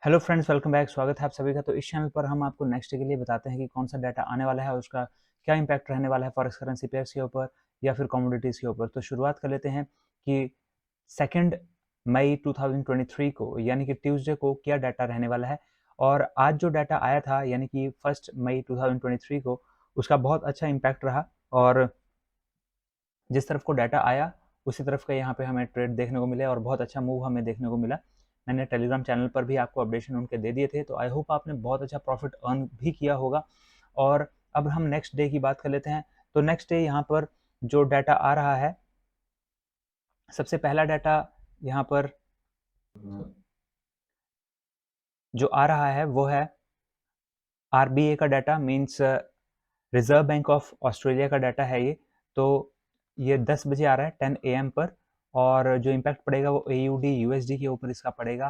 Hello friends, welcome back. स्वागत है आप सभी का। तो इस चैनल पर हम आपको नेक्स्ट डे के लिए बताते हैं कि कौन सा डाटा आने वाला है और उसका क्या इंपैक्ट रहने वाला है फॉरेक्स करेंसी पेयर्स के ऊपर या फिर कमोडिटीज़ के ऊपर। तो शुरुआत कर लेते हैं कि 2 मई 2023 को यानी कि ट्यूसडे को क्या डाटा रहने वाला है। और आज जो डाटा आया था यानी कि 1 मई 2023 को उसका बहुत अच्छा इम्पैक्ट रहा। और जिस तरफ को डाटा आया उसी तरफ का यहाँ पे हमें ट्रेड देखने को मिला और बहुत अच्छा मूव हमें देखने को मिला। मैंने टेलीग्राम चैनल पर भी आपको अपडेशन उनके दे दिए थे, तो आई होप आपने बहुत अच्छा प्रॉफिट अर्न भी किया होगा। और अब हम नेक्स्ट डे की बात कर लेते हैं। तो नेक्स्ट डे यहाँ पर जो डाटा आ रहा है, सबसे पहला डाटा यहाँ पर जो आ रहा है वो है आरबीए का data, means reserve bank of Australia का डाटा है ये। तो ये 10 बजे आ रहा है 10 AM पर, और जो इम्पैक्ट पड़ेगा वो AUD USD के ऊपर इसका पड़ेगा।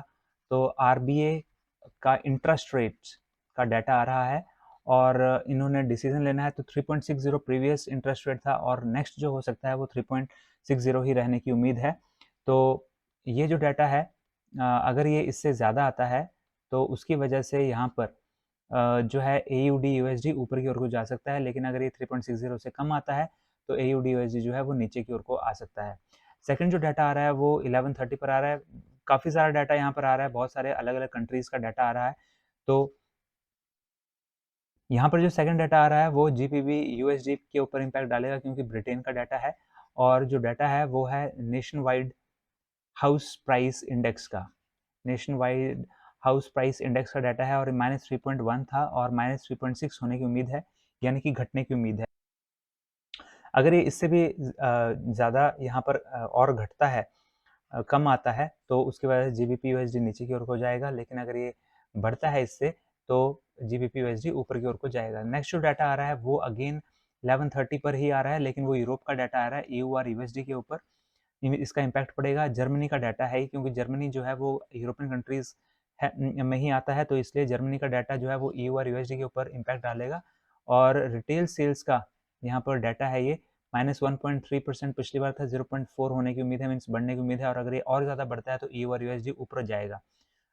तो आरबीए का इंटरेस्ट रेट्स का डाटा आ रहा है और इन्होंने डिसीजन लेना है। तो 3.60 प्रीवियस इंटरेस्ट रेट था और नेक्स्ट जो हो सकता है वो 3.60 ही रहने की उम्मीद है। तो ये जो डाटा है, अगर ये इससे ज़्यादा आता है तो उसकी वजह से यहाँ पर जो है AUD USD ऊपर की ओर को जा सकता है, लेकिन अगर ये 3.60 से कम आता है तो AUD USD जो है वो नीचे की ओर को आ सकता है। सेकंड जो डाटा आ रहा है वो 11:30 पर आ रहा है। काफ़ी सारा डाटा यहाँ पर आ रहा है, बहुत सारे अलग अलग कंट्रीज़ का डाटा आ रहा है। तो यहाँ पर जो सेकंड डाटा आ रहा है वो GBP USD के ऊपर इम्पैक्ट डालेगा, क्योंकि ब्रिटेन का डाटा है। और जो डाटा है वो है Nationwide house price index का। Nationwide house price index का डाटा है और -3.1 था और -3.6 होने की उम्मीद है, यानी कि घटने की उम्मीद है। अगर ये इससे भी ज़्यादा यहाँ पर और घटता है, कम आता है, तो उसकी वजह से GBP USD नीचे की ओर को जाएगा, लेकिन अगर ये बढ़ता है इससे तो GBP USD ऊपर की ओर को जाएगा। नेक्स्ट जो डाटा आ रहा है वो अगेन 11:30 पर ही आ रहा है, लेकिन वो यूरोप का डाटा आ रहा है EUR USD के ऊपर। इसका इम्पैक्ट पड़ेगा। जर्मनी का डाटा है, क्योंकि जर्मनी जो है वो यूरोपियन कंट्रीज में ही आता है, तो इसलिए जर्मनी का डाटा जो है वो EUR USD के ऊपर इम्पैक्ट डालेगा। और रिटेल सेल्स का यहाँ पर डाटा है ये -1.3%, पिछली बार था 0.4 होने की उम्मीद है, मीन्स बढ़ने की उम्मीद है। और अगर ये और ज़्यादा बढ़ता है तो EUR USD ऊपर जाएगा।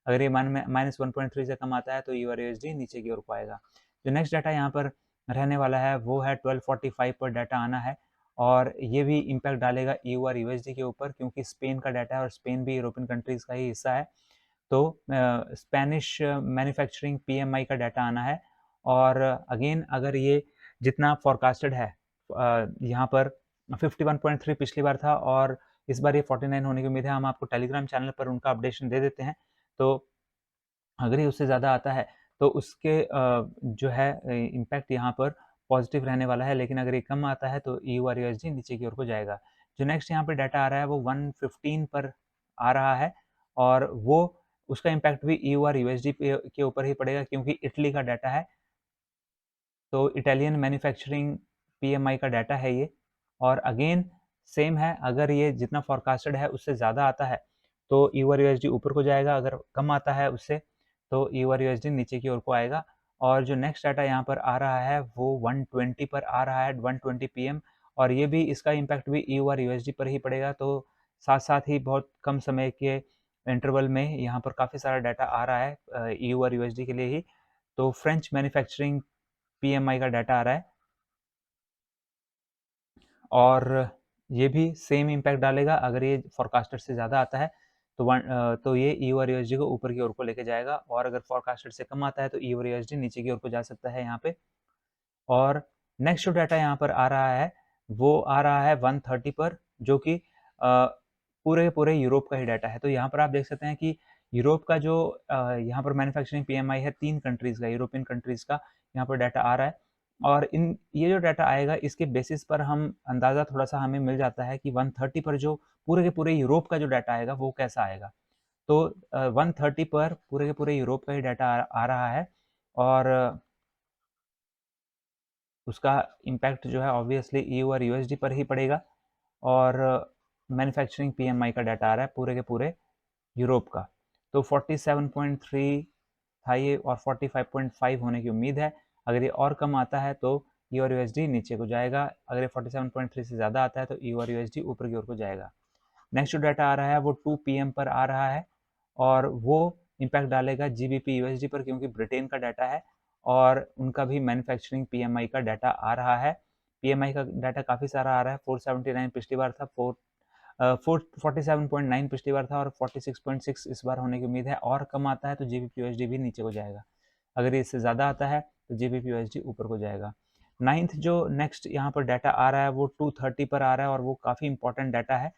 अगर ये -1.3 से कम आता है तो EUR USD नीचे की ओर को आएगा। जो नेक्स्ट डाटा यहाँ पर रहने वाला है वो है 12:45 पर डाटा आना है, और ये भी इम्पैक्ट डालेगा EUR USD के ऊपर, क्योंकि स्पेन का डाटा है और स्पेन भी यूरोपियन कंट्रीज का ही हिस्सा है। तो स्पेनिश मैन्युफैक्चरिंग PMI का डाटा आना है। और अगेन अगर ये जितना फोरकास्टेड है, यहाँ पर 51.3 पिछली बार था और इस बार ये 49 होने की उम्मीद है। हम आपको टेलीग्राम चैनल पर उनका अपडेशन दे देते हैं। तो अगर ये उससे ज़्यादा आता है तो उसके जो है इम्पैक्ट यहाँ पर पॉजिटिव रहने वाला है, लेकिन अगर ये कम आता है तो EUR USD नीचे की ओर को जाएगा। जो नेक्स्ट यहाँ पे डाटा आ रहा है वो 1:15 पर आ रहा है, और वो उसका इम्पैक्ट भी EUR USD के ऊपर ही पड़ेगा, क्योंकि इटली का डाटा है। तो इटालियन मैन्युफैक्चरिंग PMI का डाटा है ये। और अगेन सेम है, अगर ये जितना फोरकास्टेड है उससे ज़्यादा आता है तो EUR USD ऊपर को जाएगा, अगर कम आता है उससे तो EUR USD नीचे की ओर को आएगा। और जो नेक्स्ट डाटा यहाँ पर आ रहा है वो 1:20 पर आ रहा है, 1:20 PM, और ये भी इसका इम्पैक्ट भी EUR USD पर ही पड़ेगा। तो साथ साथ ही बहुत कम समय के इंटरवल में यहाँ पर काफ़ी सारा डाटा आ रहा है EUR USD के लिए ही। तो फ्रेंच मैन्युफैक्चरिंग PMI का डाटा आ रहा है और ये भी सेम इम्पैक्ट डालेगा। अगर ये फोरकास्टेड से ज़्यादा आता है तो ये EUR USD को ऊपर की ओर को लेके जाएगा, और अगर फोरकास्टेड से कम आता है तो EUR USD नीचे की ओर को जा सकता है यहाँ पे। और नेक्स्ट जो डाटा यहाँ पर आ रहा है वो आ रहा है 1:30 पर, जो कि पूरे पूरे यूरोप का ही डाटा है। तो यहाँ पर आप देख सकते हैं कि यूरोप का जो यहाँ पर मैन्युफैक्चरिंग PMI है 3 कंट्रीज़ का, यूरोपियन कंट्रीज़ का यहाँ पर डाटा आ रहा है। और इन ये जो डाटा आएगा इसके बेसिस पर हम अंदाज़ा थोड़ा-सा हमें मिल जाता है कि 1:30 पर जो पूरे के पूरे यूरोप का जो डाटा आएगा वो कैसा आएगा। तो 1:30 पर पूरे के पूरे यूरोप का ही डाटा आ रहा है, और उसका इम्पैक्ट जो है ऑब्वियसली EUR USD पर ही पड़ेगा। और मैन्युफैक्चरिंग PMI का डाटा आ रहा है पूरे के पूरे यूरोप का। तो 47.3 था ये और 45.5 होने की उम्मीद है। अगर ये और कम आता है तो EUR USD नीचे को जाएगा, अगर ये 47.3 से ज़्यादा आता है तो EUR USD ऊपर की ओर को जाएगा। नेक्स्ट जो डाटा आ रहा है वो 2 PM पर आ रहा है, और वो इम्पैक्ट डालेगा GBP USD पर, क्योंकि ब्रिटेन का डाटा है और उनका भी मैन्युफैक्चरिंग PMI का डाटा आ रहा है। PMI का डाटा काफ़ी सारा आ रहा है, 479 पिछली बार था, 47.9 पिछली बार था और 46.6 इस बार होने की उम्मीद है। और कम आता है तो GBP USD भी नीचे को जाएगा, अगर ये इससे ज़्यादा आता है तो GBP USD ऊपर को जाएगा। 9th जो नेक्स्ट यहाँ पर डाटा आ रहा है वो 230 पर आ रहा है और वो काफ़ी इंपॉर्टेंट डाटा है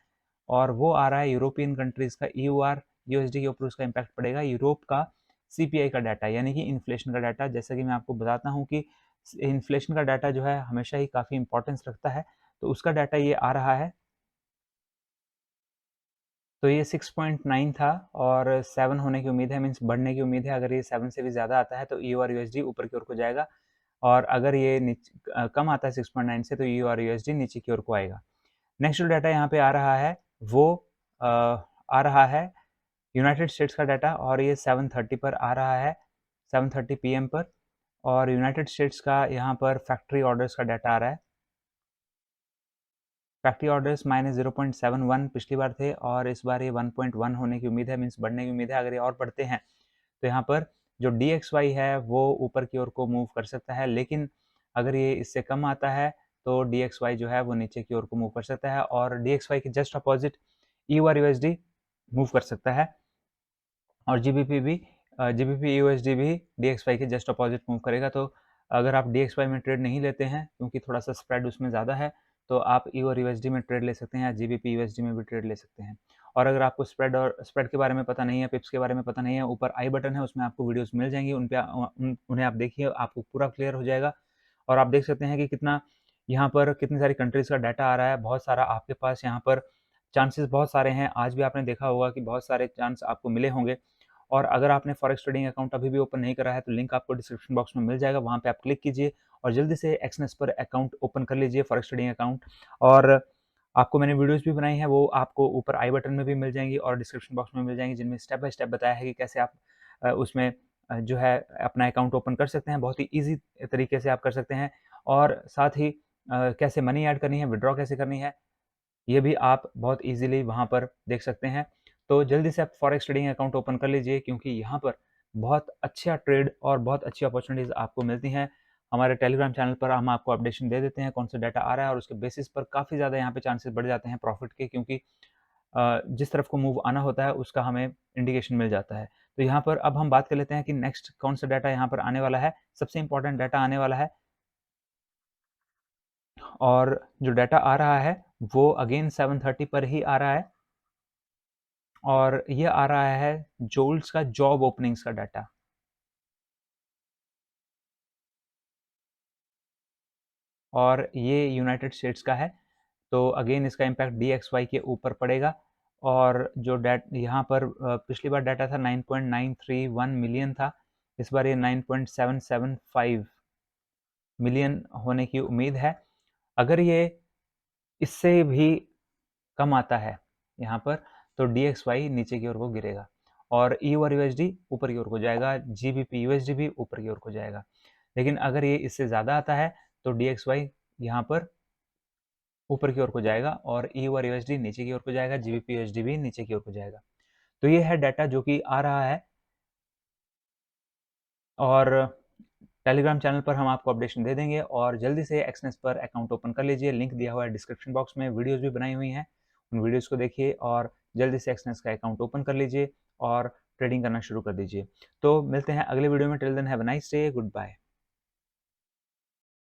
और वो आ रहा है यूरोपियन कंट्रीज़ का EUR USD के ऊपर उसका इम्पैक्ट पड़ेगा। यूरोप का CPI का डाटा यानी कि इन्फ्लेशन का डाटा, जैसा कि मैं आपको बताता हूँ कि इन्फ्लेशन का डाटा जो है हमेशा ही काफ़ी इंपॉर्टेंस रखता है, तो उसका डाटा ये आ रहा है। तो ये 6.9 था और 7 होने की उम्मीद है, मीन्स बढ़ने की उम्मीद है। अगर ये 7 से भी ज़्यादा आता है तो EUR USD ऊपर की ओर को जाएगा और अगर ये कम आता है 6.9 से तो EUR USD नीचे की ओर को आएगा। नेक्स्ट जो डाटा यहाँ पे आ रहा है वो आ रहा है यूनाइटेड स्टेट्स का डाटा और ये 7:30 पर आ रहा है, 7:30 PM पर। और यूनाइटेड स्टेट्स का यहाँ पर फैक्ट्री ऑर्डर्स का डाटा आ रहा है। फैक्ट्री ऑर्डर्स -0.71 पिछली बार थे और इस बार ये 1.1 होने की उम्मीद है, मीन्स बढ़ने की उम्मीद है। अगर ये और बढ़ते हैं तो यहाँ पर जो DXY है वो ऊपर की ओर को मूव कर सकता है, लेकिन अगर ये इससे कम आता है तो DXY जो है वो नीचे की ओर को मूव कर सकता है और DXY के just opposite EUR USD move कर सकता है और GBP USD भी DXY के जस्ट अपोजिट मूव करेगा। तो अगर आप DXY में ट्रेड नहीं लेते हैं क्योंकि थोड़ा सा स्प्रेड उसमें ज़्यादा है तो आप EUR USD में ट्रेड ले सकते हैं या GBP USD में भी ट्रेड ले सकते हैं। और अगर आपको स्प्रेड के बारे में पता नहीं है, पिप्स के बारे में पता नहीं है, ऊपर आई बटन है उसमें आपको वीडियोस मिल जाएंगी, उन पे उन्हें आप देखिए, आपको पूरा क्लियर हो जाएगा। और आप देख सकते हैं कि कितना यहाँ पर कितनी सारी कंट्रीज़ का डाटा आ रहा है, बहुत सारा आपके पास यहाँ पर चांसेस बहुत सारे हैं। आज भी आपने देखा होगा कि बहुत सारे चांस आपको मिले होंगे और अगर आपने फॉरेक्स ट्रेडिंग अकाउंट अभी भी ओपन नहीं करा है तो लिंक आपको डिस्क्रिप्शन बॉक्स में मिल जाएगा, वहाँ पे आप क्लिक कीजिए और जल्दी से एक्सनेस पर अकाउंट ओपन कर लीजिए, फॉरेक्स ट्रेडिंग अकाउंट। और आपको मैंने वीडियोस भी बनाई हैं, वो आपको ऊपर आई बटन में भी मिल जाएंगी और डिस्क्रिप्शन बॉक्स में मिल जाएंगी, जिनमें स्टेप बाय स्टेप बताया है कि कैसे आप उसमें जो है अपना अकाउंट ओपन कर सकते हैं। बहुत ही ईजी तरीके से आप कर सकते हैं और साथ ही कैसे मनी ऐड करनी है, विड्रॉ कैसे करनी है, ये भी आप बहुत ईजिली वहाँ पर देख सकते हैं। तो जल्दी से आप फॉरेक्स ट्रेडिंग अकाउंट ओपन कर लीजिए, क्योंकि यहाँ पर बहुत अच्छा ट्रेड और बहुत अच्छी अपॉर्चुनिटीज़ आपको मिलती हैं। हमारे टेलीग्राम चैनल पर हम आपको अपडेशन दे देते हैं कौन सा डाटा आ रहा है और उसके बेसिस पर काफ़ी ज़्यादा यहाँ पे चांसेस बढ़ जाते हैं प्रॉफिट के, क्योंकि जिस तरफ को मूव आना होता है उसका हमें इंडिकेशन मिल जाता है। तो यहाँ पर अब हम बात कर लेते हैं कि नेक्स्ट कौन सा डाटा यहाँ पर आने वाला है। सबसे इंपॉर्टेंट डाटा आने वाला है और जो डाटा आ रहा है वो अगेन 7:30 पर ही आ रहा है और ये आ रहा है जोल्स का जॉब ओपनिंग्स का डाटा। और ये यूनाइटेड स्टेट्स का है, तो अगेन इसका इम्पैक्ट DXY के ऊपर पड़ेगा। और जो डेट यहाँ पर पिछली बार डाटा था 9.931 मिलियन था, इस बार ये 9.775 मिलियन होने की उम्मीद है। अगर ये इससे भी कम आता है यहाँ पर तो DXY नीचे की ओर को गिरेगा और EUR USD ऊपर की ओर को जाएगा, GBP USD भी ऊपर की ओर को जाएगा। लेकिन अगर ये इससे ज़्यादा आता है तो DXY यहाँ पर ऊपर की ओर को जाएगा और EUR USD नीचे की ओर को जाएगा, GBP USD भी नीचे की ओर को जाएगा। तो ये है डाटा जो कि आ रहा है और टेलीग्राम चैनल पर हम आपको अपडेशन दे देंगे और जल्दी से एक्सनेस पर अकाउंट ओपन कर लीजिए, लिंक दिया हुआ है डिस्क्रिप्शन बॉक्स में, वीडियोस भी बनाई हुई हैं, उन वीडियोस को देखिए और जल्दी से एक्सनेस का अकाउंट ओपन कर लीजिए और ट्रेडिंग करना शुरू कर दीजिए। तो मिलते हैं अगले वीडियो में, till then have a nice day, good bye.